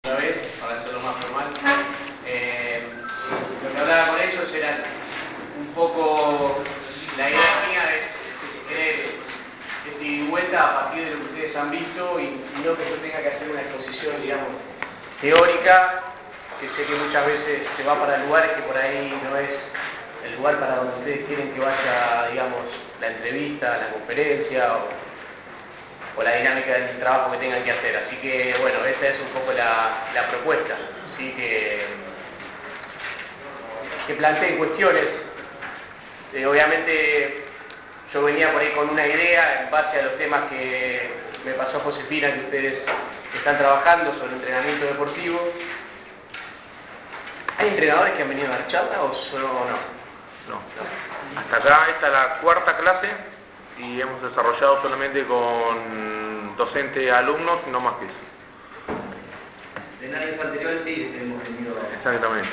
Otra vez, para hacerlo más formal. Lo que hablaba con ellos era un poco la idea mía es querer y vuelta a partir de lo que ustedes han visto y no que yo tenga que hacer una exposición, digamos, teórica, que sé que muchas veces se va para lugares que por ahí no es el lugar para donde ustedes quieren que vaya, digamos, la entrevista, la conferencia o la dinámica del trabajo que tengan que hacer. Así que, bueno, esa es un poco la propuesta. Así que planteen cuestiones. Obviamente, yo venía por ahí con una idea en base a los temas que me pasó Josefina, que ustedes están trabajando sobre entrenamiento deportivo. ¿Hay entrenadores que han venido a dar charla o solo no? No. Hasta acá esta es la cuarta clase y hemos desarrollado solamente con docentes alumnos, no más que eso. En años anteriores sí hemos tenido Exactamente.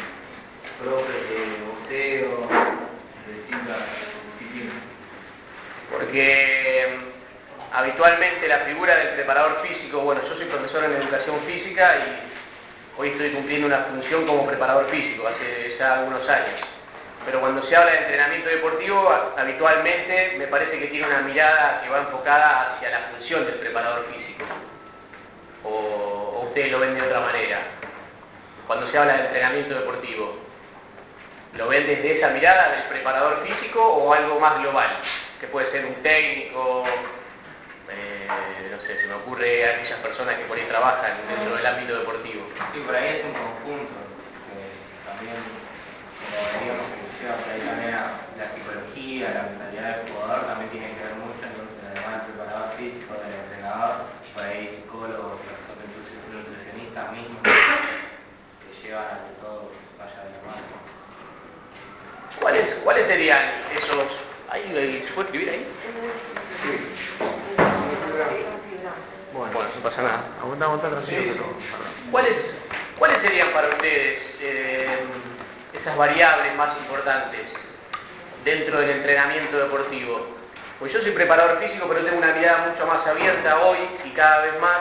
profes de boxeo, de distintas disciplinas. Porque habitualmente la figura del preparador físico, bueno, yo soy profesor en educación física y hoy estoy cumpliendo una función como preparador físico, hace ya algunos años. Pero cuando se habla de entrenamiento deportivo, habitualmente me parece que tiene una mirada que va enfocada hacia la función del preparador físico. O ustedes lo ven de otra manera. Cuando se habla de entrenamiento deportivo, ¿lo ven desde esa mirada del preparador físico o algo más global? Que puede ser un técnico, no sé, se me ocurre a aquellas personas que por ahí trabajan dentro del ámbito deportivo. Sí, por ahí es un conjunto, también, como veníamos mencionando, ahí también la psicología, la mentalidad del jugador también tiene que ver mucho, entonces además del preparador físico, del entrenador, por ahí psicólogos, nutricionistas mismos, que llevan a que todo vaya de la mano. ¿Cuáles serían esos? ¿Se puede escribir ahí? Sí. Bueno, no pasa nada. Aguanta, tranquilo. Sí. ¿Cuáles serían para ustedes esas variables más importantes dentro del entrenamiento deportivo? Pues yo soy preparador físico, pero tengo una mirada mucho más abierta hoy y cada vez más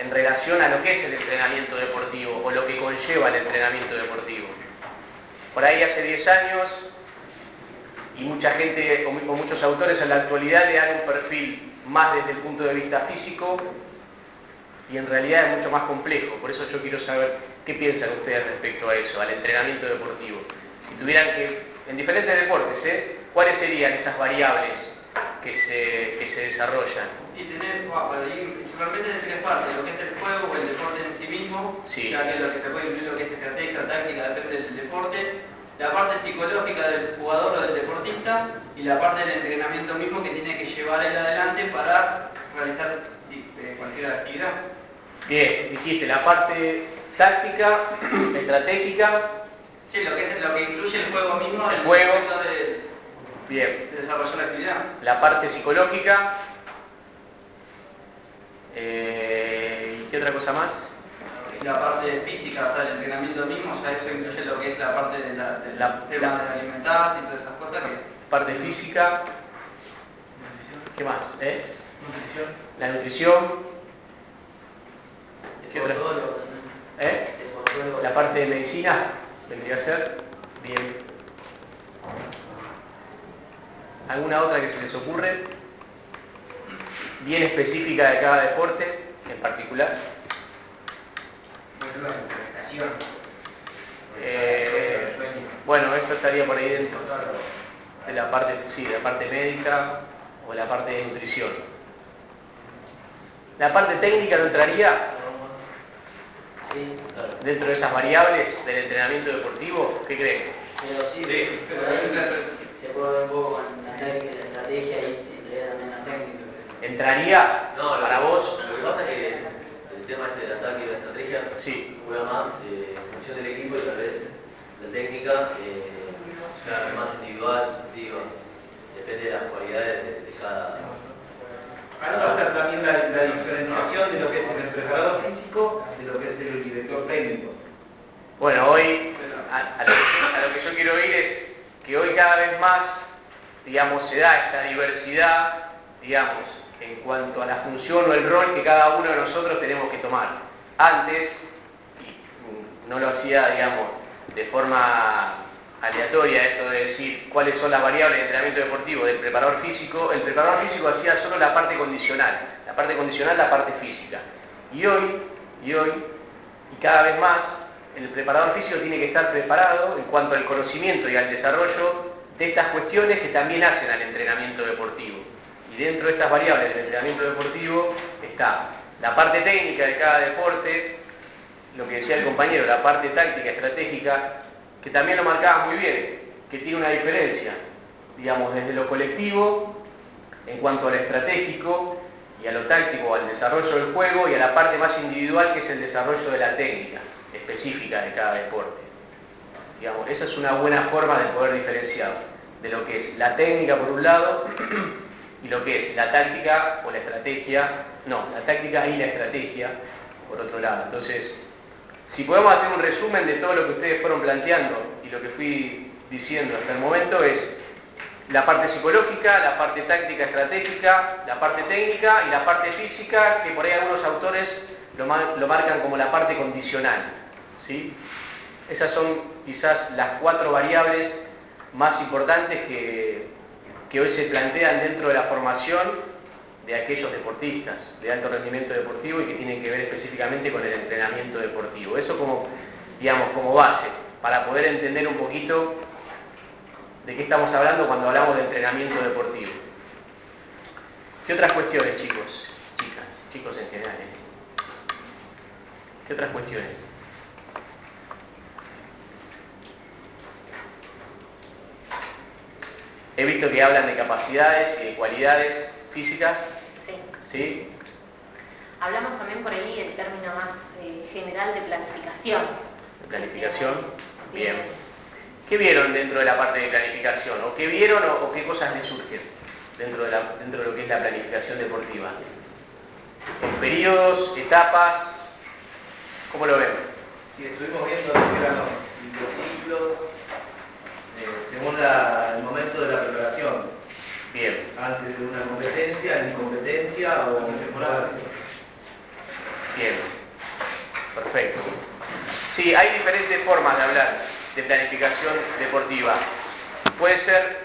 en relación a lo que es el entrenamiento deportivo o lo que conlleva el entrenamiento deportivo. Por ahí hace 10 años, y mucha gente o muchos autores en la actualidad le dan un perfil más desde el punto de vista físico y en realidad es mucho más complejo. Por eso yo quiero saber qué piensan ustedes respecto a eso, al entrenamiento deportivo. Si tuvieran que, en diferentes deportes, ¿cuáles serían esas variables que se desarrollan? Y principalmente de tres partes, lo que es el juego o el deporte en sí mismo, Sí. ya que lo que se puede incluir lo que es estrategia, táctica, depende del deporte, la parte psicológica del jugador o del deportista y la parte del entrenamiento mismo que tiene que llevar él adelante para realizar cualquier actividad. Bien, dijiste la parte táctica, estratégica. Sí, lo que incluye el juego mismo, El juego. momento Bien. de desarrollar la actividad. La parte psicológica. ¿Y qué otra cosa más? La parte física, o sea, el entrenamiento mismo, o sea, eso incluye lo que es la parte de tema de alimentarse y todas esas cosas que... Parte física. ¿Qué más? Nutrición. La nutrición. ¿Qué otra? La parte de medicina vendría a ser. Bien. ¿Alguna otra que se les ocurre? Bien específica de cada deporte en particular. Bueno, esto estaría por ahí dentro de la parte, sí, de la parte médica o la parte de nutrición. ¿La parte técnica no entraría dentro de esas variables del entrenamiento deportivo? ¿Qué creen? Pero sí, pero ahí se puede ver un poco con la técnica, la estrategia y entraría también la técnica. ¿Entraría No, para vos? Lo que pasa es que el tema este del ataque y la estrategia Sí. juega más en función del equipo y tal vez la técnica es más individual, digo, depende de las cualidades de cada... Ahora va a estar también la diferenciación de lo que es el preparador físico de lo que es el director técnico. Bueno, hoy a lo que yo quiero ir es que hoy cada vez más, digamos, se da esta diversidad, digamos, en cuanto a la función o el rol que cada uno de nosotros tenemos que tomar. antes, no lo hacía, digamos, de forma aleatoria, esto de decir cuáles son las variables de entrenamiento deportivo del preparador físico. El preparador físico hacía solo la parte condicional, la parte física. Y hoy, y cada vez más, el preparador físico tiene que estar preparado en cuanto al conocimiento y al desarrollo de estas cuestiones que también hacen al entrenamiento deportivo. Y dentro de estas variables del entrenamiento deportivo está la parte técnica de cada deporte, lo que decía el compañero, la parte táctica, estratégica, que también lo marcaba muy bien, que tiene una diferencia, digamos, desde lo colectivo, en cuanto a lo estratégico, y a lo táctico, al desarrollo del juego, y a la parte más individual, que es el desarrollo de la técnica específica de cada deporte. Digamos, esa es una buena forma de poder diferenciar de lo que es la técnica por un lado y lo que es la táctica o la estrategia, la táctica y la estrategia por otro lado. Entonces, si podemos hacer un resumen de todo lo que ustedes fueron planteando y lo que fui diciendo hasta el momento, es la parte psicológica, la parte táctica estratégica, la parte técnica y la parte física, que por ahí algunos autores lo marcan como la parte condicional, ¿sí? Esas son quizás las 4 variables más importantes que hoy se plantean dentro de la formación de aquellos deportistas de alto rendimiento deportivo y que tienen que ver específicamente con el entrenamiento deportivo. Eso como, digamos, como base, para poder entender un poquito de qué estamos hablando cuando hablamos de entrenamiento deportivo. ¿Qué otras cuestiones, chicos? Chicos en general, ¿Qué otras cuestiones? He visto que hablan de capacidades y de cualidades físicas. Sí. ¿Sí? Hablamos también por ahí el término más general de planificación. ¿De planificación? Bien. ¿Qué vieron dentro de la parte de planificación? ¿O qué vieron o qué cosas les surgen dentro de lo que es la planificación deportiva? ¿Periodos, etapas? ¿Cómo lo ven? Sí, estuvimos viendo los ciclos según el momento de la preparación. Bien. Antes de una competencia, en competencia o en temporada. Bien. Perfecto. Sí, hay diferentes formas de hablar de planificación deportiva. Puede ser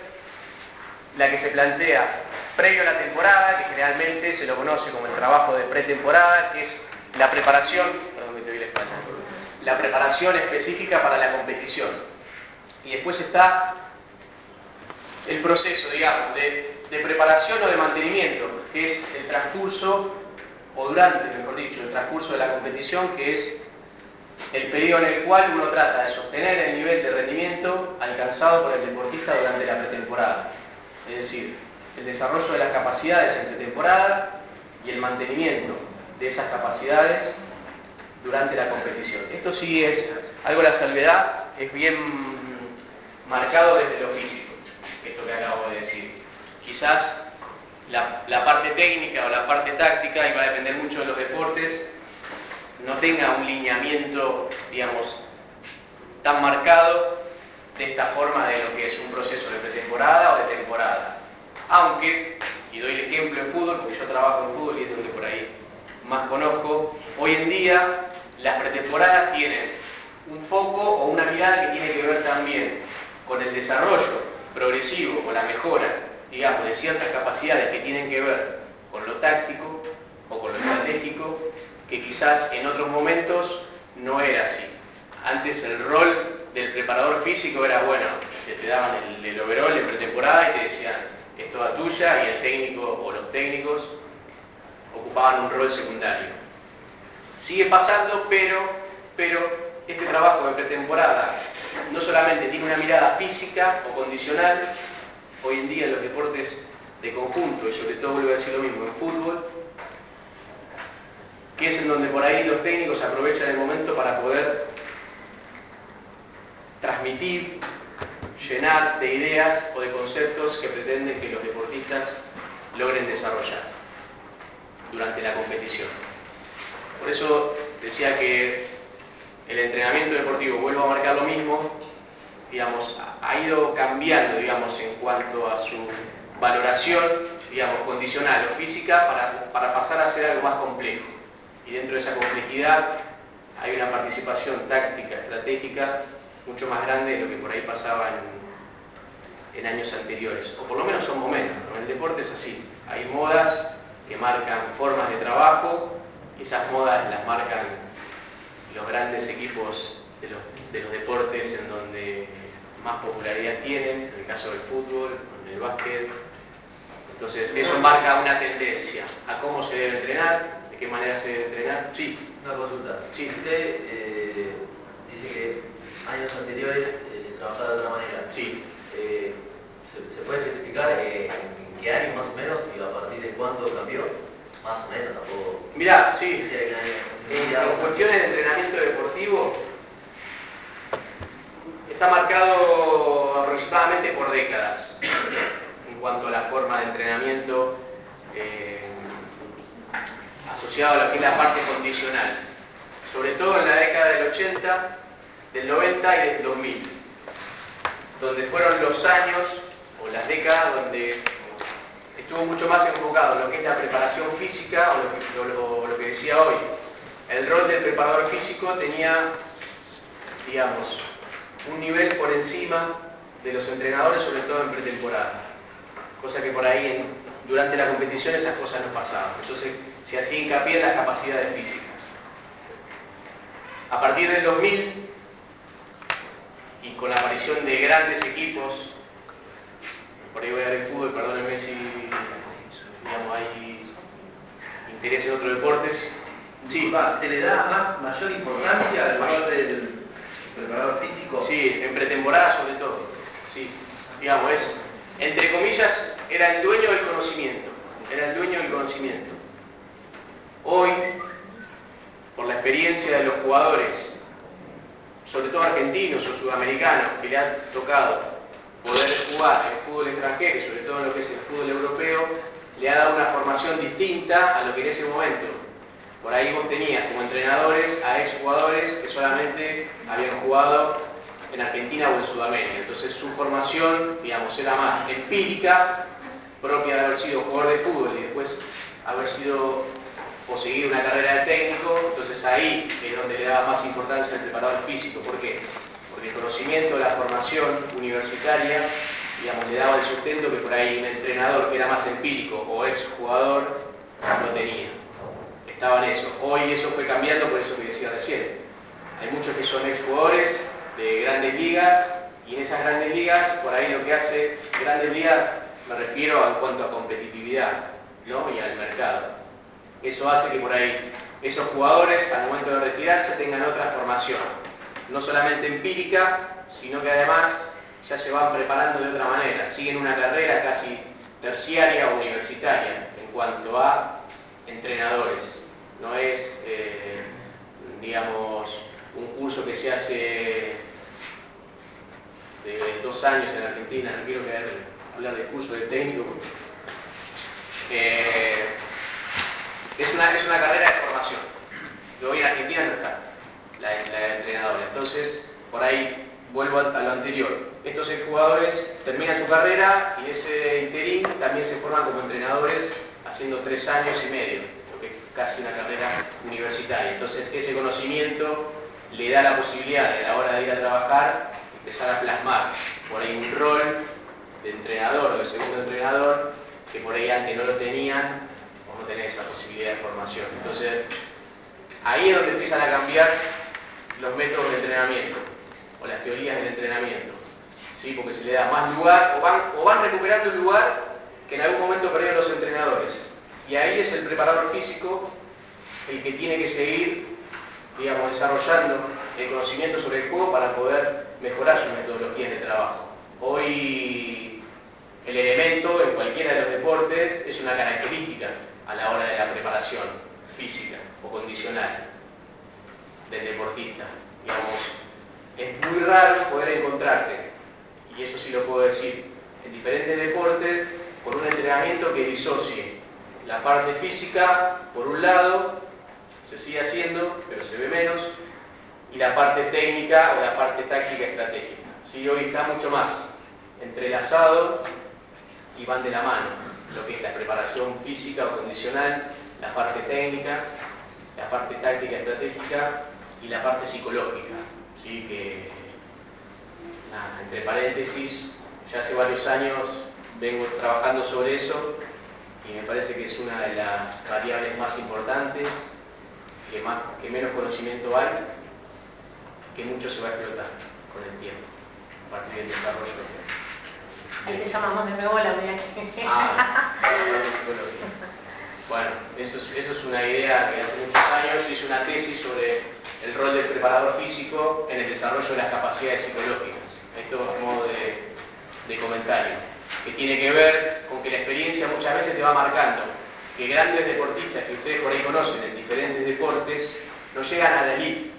la que se plantea previo a la temporada, que generalmente se lo conoce como el trabajo de pretemporada, que es la preparación, la preparación específica para la competición. Y después está el proceso, digamos, de preparación o de mantenimiento, que es el transcurso, o durante, mejor dicho, el transcurso de la competición, que es el periodo en el cual uno trata de sostener el nivel de rendimiento alcanzado por el deportista durante la pretemporada. Es decir, el desarrollo de las capacidades en pretemporada y el mantenimiento de esas capacidades durante la competición. Esto sí es algo de la salvedad, es bien marcado desde lo físico, esto que acabo de decir. Quizás la parte técnica o la parte táctica, y va a depender mucho de los deportes, no tenga un lineamiento, digamos, tan marcado de esta forma de lo que es un proceso de pretemporada o de temporada. Aunque, y doy el ejemplo en fútbol, porque yo trabajo en fútbol y es lo que por ahí más conozco, hoy en día las pretemporadas tienen un foco o una mirada que tiene que ver también con el desarrollo progresivo, con la mejora, digamos, de ciertas capacidades que tienen que ver con lo táctico o con lo estratégico, que quizás en otros momentos no era así. Antes el rol del preparador físico era, bueno, te daban el overall en pretemporada y te decían, es toda tuya, y el técnico o los técnicos ocupaban un rol secundario. Sigue pasando, pero este trabajo de pretemporada no solamente tiene una mirada física o condicional, hoy en día en los deportes de conjunto, y sobre todo vuelvo a decir lo mismo en fútbol, que es en donde por ahí los técnicos aprovechan el momento para poder transmitir, llenar de ideas o de conceptos que pretenden que los deportistas logren desarrollar durante la competición. Por eso decía que el entrenamiento deportivo, vuelvo a marcar lo mismo, digamos, ha ido cambiando, digamos, en cuanto a su valoración, digamos, condicional o física, para pasar a ser algo más complejo. Y dentro de esa complejidad hay una participación táctica, estratégica, mucho más grande de lo que por ahí pasaba en años anteriores, o por lo menos son momentos, ¿no? El deporte es así, hay modas que marcan formas de trabajo, y esas modas las marcan los grandes equipos de los deportes en donde más popularidad tienen, en el caso del fútbol, en el básquet. Entonces eso marca una tendencia a cómo se debe entrenar, de qué manera se debe entrenar. Sí. Una consulta. Sí. Usted dice que años anteriores se trabajaba de otra manera. Sí. ¿Se puede especificar en qué año más o menos y a partir de cuándo cambió? Más o menos, tampoco. Mirá, sí. En En cuestiones de entrenamiento deportivo está marcado aproximadamente por décadas en cuanto a la forma de entrenamiento asociado a lo que es la parte condicional, sobre todo en la década del 80, del 90 y del 2000, donde fueron los años o las décadas donde estuvo mucho más enfocado en lo que es la preparación física o lo que decía hoy. El rol del preparador físico tenía, digamos, un nivel por encima de los entrenadores, sobre todo en pretemporada, cosa que por ahí durante la competición esas cosas no pasaban. Entonces se hacía hincapié en las capacidades físicas. A partir del 2000 y con la aparición de grandes equipos, por ahí voy a dar el fútbol, perdónenme si digamos, hay interés en otros deportes. Sí. ¿Se le da mayor importancia al rol del preparador físico? Sí, en pretemporada sobre todo. Sí, digamos, entre comillas, era el dueño del conocimiento. Era el dueño del conocimiento. Hoy, por la experiencia de los jugadores, sobre todo argentinos o sudamericanos, que le ha tocado poder jugar el fútbol extranjero, y sobre todo en lo que es el fútbol europeo, le ha dado una formación distinta a lo que en ese momento. Por ahí vos tenías como entrenadores a exjugadores que solamente habían jugado en Argentina o en Sudamérica. Entonces su formación, digamos, era más empírica, propia de haber sido jugador de fútbol y después haber sido o seguir una carrera de técnico. Entonces ahí es donde le daba más importancia al preparador físico. ¿Por qué? Porque el conocimiento de la formación universitaria, digamos, le daba el sustento que por ahí un entrenador que era más empírico o exjugador no tenía. Estaba en eso. Hoy eso fue cambiando, por eso que decía recién. Hay muchos que son exjugadores de grandes ligas, y en esas grandes ligas, por ahí lo que hace grandes ligas, me refiero en cuanto a competitividad, ¿no? Y al mercado. Eso hace que por ahí esos jugadores, al momento de retirarse, tengan otra formación, no solamente empírica, sino que además ya se van preparando de otra manera, siguen una carrera casi terciaria o universitaria en cuanto a entrenadores. No es, digamos, un curso que se hace de 2 años en Argentina, no quiero hablar de curso de técnico. Es una carrera de formación, que hoy en Argentina no está, la de entrenadores. Entonces, por ahí vuelvo a lo anterior. Estos jugadores terminan su carrera y ese interín también se forman como entrenadores haciendo 3 años y medio, lo que es casi una carrera universitaria. Entonces, ese conocimiento le da la posibilidad de a la hora de ir a trabajar empezar a plasmar por ahí un rol de entrenador o de segundo entrenador que por ahí antes no lo tenían o no tenés esa posibilidad de formación. Entonces, ahí es donde empiezan a cambiar los métodos de entrenamiento o las teorías del entrenamiento, ¿sí? Porque se le da más lugar o van recuperando el lugar que en algún momento perdieron los entrenadores. Y ahí es el preparador físico el que tiene que seguir, digamos, desarrollando el conocimiento sobre el juego para poder mejorar sus metodologías de trabajo. Hoy el elemento en cualquiera de los deportes es una característica a la hora de la preparación física o condicional del deportista. Digamos, es muy raro poder encontrarte, y eso sí lo puedo decir, en diferentes deportes con un entrenamiento que disocie la parte física, por un lado, se sigue haciendo, pero se ve menos, y la parte técnica o la parte táctica estratégica. Sí, hoy está mucho más entrelazado y van de la mano, lo que es la preparación física o condicional, la parte técnica la parte táctica estratégica y la parte psicológica, ¿sí? Que, nada, entre paréntesis, ya hace varios años vengo trabajando sobre eso y me parece que es una de las variables más importantes, que menos conocimiento hay, que mucho se va a explotar con el tiempo, a partir del desarrollo. Ahí te llamamos de nuevo a la unidad. Bueno, eso es una idea que hace muchos años hice una tesis sobre el rol del preparador físico en el desarrollo de las capacidades psicológicas. Esto a modo de comentario, que tiene que ver con que la experiencia muchas veces te va marcando que grandes deportistas que ustedes por ahí conocen en diferentes deportes no llegan a la elite,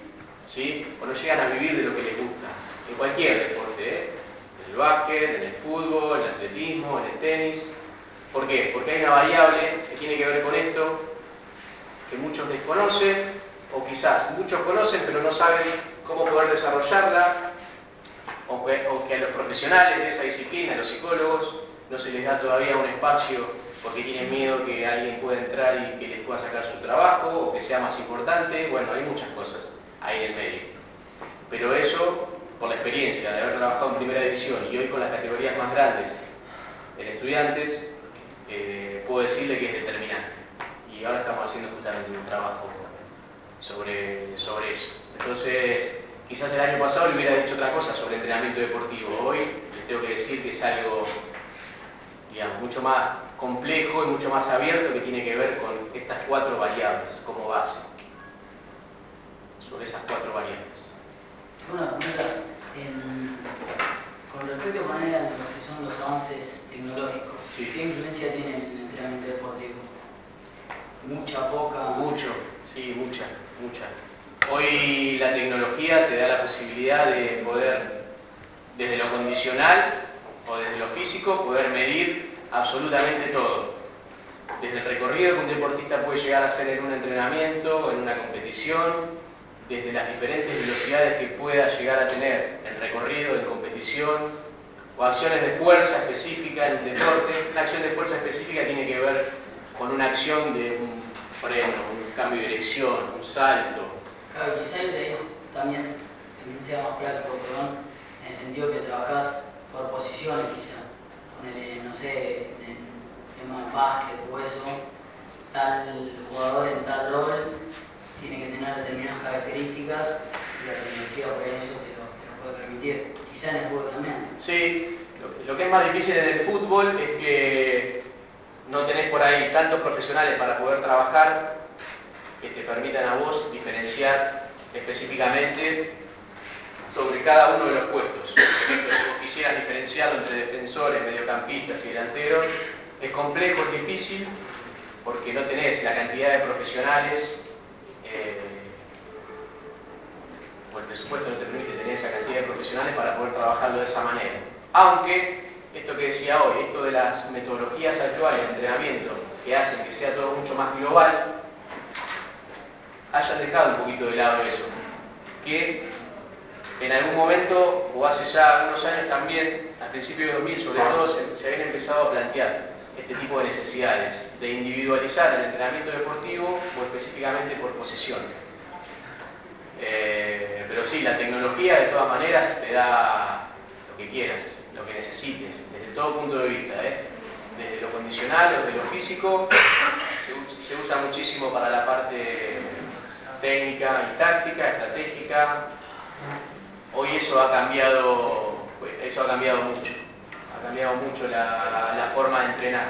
¿sí? O no llegan a vivir de lo que les gusta, en cualquier deporte, ¿eh? En el básquet, en el fútbol, en el atletismo, en el tenis. ¿Por qué? Porque hay una variable que tiene que ver con esto, que muchos desconocen, o quizás muchos conocen pero no saben cómo poder desarrollarla, o que a los profesionales de esa disciplina, a los psicólogos, no se les da todavía un espacio porque tienen miedo que alguien pueda entrar y que les pueda sacar su trabajo, o que sea más importante. Bueno, hay muchas cosas ahí en el medio. Pero eso, por la experiencia de haber trabajado en primera división y hoy con las categorías más grandes en estudiantes, puedo decirle que es determinante. Y ahora estamos haciendo justamente un trabajo sobre eso. Entonces, quizás el año pasado le hubiera dicho otra cosa sobre entrenamiento deportivo. Hoy les tengo que decir que es algo, digamos, mucho más complejo y mucho más abierto, que tiene que ver con estas 4 variables como base. Sobre esas 4 variables. Una pregunta, con respecto a manera de lo que son los avances tecnológicos, Sí. ¿qué influencia tiene en el entrenamiento deportivo? ¿Mucha, poca? Mucho, sí, mucha. Hoy la tecnología te da la posibilidad de poder, desde lo condicional o desde lo físico, poder medir absolutamente todo. Desde el recorrido que un deportista puede llegar a hacer en un entrenamiento, en una competición, desde las diferentes velocidades que pueda llegar a tener el recorrido en competición, o acciones de fuerza específica en un deporte. Una acción de fuerza específica tiene que ver con una acción de un freno, un cambio de dirección, un salto. Claro, quizás de también sea más práctico, perdón, en el sentido que trabajás por posiciones, quizás. Ponele, no sé, en tema de básquet o eso, tal jugador en tal rol tiene que tener determinadas características y la tecnología por eso te lo puede permitir. Quizás en el fútbol también. Sí, lo que es más difícil en el fútbol es que no tenés por ahí tantos profesionales para poder trabajar que te permitan a vos diferenciar específicamente sobre cada uno de los puestos. Por ejemplo, si vos quisieras diferenciarlo entre defensores, mediocampistas y delanteros, es complejo, es difícil, porque no tenés la cantidad de profesionales, o el presupuesto no te permite tener esa cantidad de profesionales para poder trabajarlo de esa manera. Aunque, esto que decía hoy, esto de las metodologías actuales de entrenamiento que hacen que sea todo mucho más global, hayan dejado un poquito de lado eso, que en algún momento, o hace ya algunos años también, a principios de 2000 sobre todo, se habían empezado a plantear este tipo de necesidades, de individualizar el entrenamiento deportivo o específicamente por posición. Pero sí, la tecnología de todas maneras te da lo que quieras, lo que necesites, desde todo punto de vista, desde lo condicional o desde lo físico, se usa muchísimo para la parte técnica y táctica, estratégica. Hoy eso ha cambiado mucho la forma de entrenar,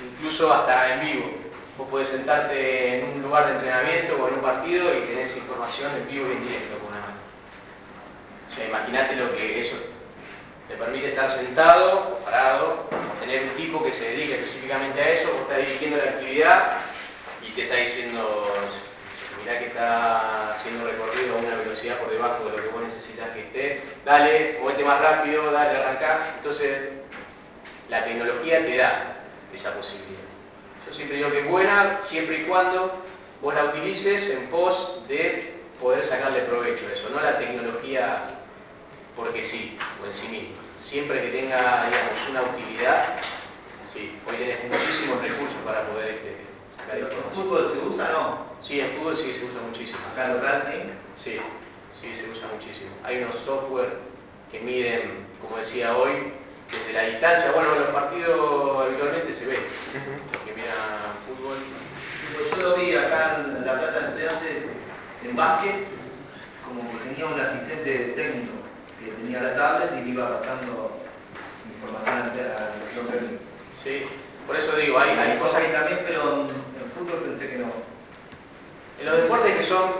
incluso hasta en vivo. Vos podés sentarte en un lugar de entrenamiento o en un partido y tenés información en vivo y en directo con una mano. O sea, imagínate lo que eso te permite estar sentado o parado, o tener un tipo que se dedique específicamente a eso, vos estás dirigiendo la actividad y te está diciendo, mirá que está haciendo recorrido a una velocidad por debajo de lo que vos necesitas que esté, dale, movete más rápido, dale, arrancá. Entonces, la tecnología te da esa posibilidad. Yo siempre digo que es buena, siempre y cuando vos la utilices en pos de poder sacarle provecho a eso, no la tecnología porque sí, o en sí misma. Siempre que tenga, digamos, una utilidad, sí, hoy tenés muchísimos recursos para poder acá de ¿El información. fútbol se usa o no? Sí, en fútbol sí se usa muchísimo. Acá local, sí. Sí, sí se usa muchísimo. Hay unos software que miden, como decía hoy, desde la distancia. Bueno, en los partidos habitualmente se ve. Los que miran fútbol. Pues yo lo vi acá en La Plata de Estudiantes, en básquet, como que tenía un asistente técnico que tenía la tablet y le iba pasando información al técnico. Sí, por eso digo, hay cosas que también, pero en fútbol pensé que no. en los deportes que son,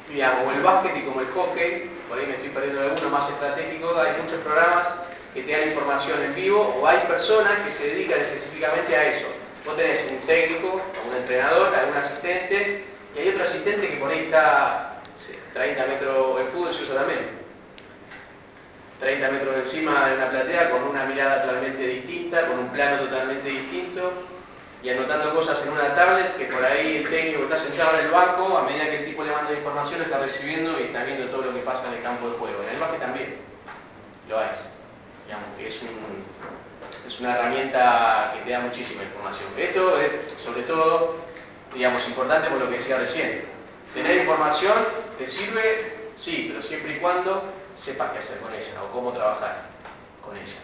digamos, como el básquet y como el hockey, por ahí me estoy perdiendo de alguno más estratégico, hay muchos programas que te dan información en vivo o hay personas que se dedican específicamente a eso. Vos tenés un técnico, un entrenador, algún asistente y hay otro asistente que por ahí está 30 metros, el fútbol se usa también. 30 metros encima de una platea con una mirada totalmente distinta, con un plano totalmente distinto y anotando cosas en una tablet que por ahí el técnico está sentado en el banco, a medida que el tipo le manda información está recibiendo y está viendo todo lo que pasa en el campo de juego. En el básquet también lo hay. Digamos que es una herramienta que te da muchísima información. Esto es sobre todo, digamos, importante por lo que decía recién. Tener información te sirve, sí, pero siempre y cuando sepas qué hacer con ella o cómo trabajar con ella.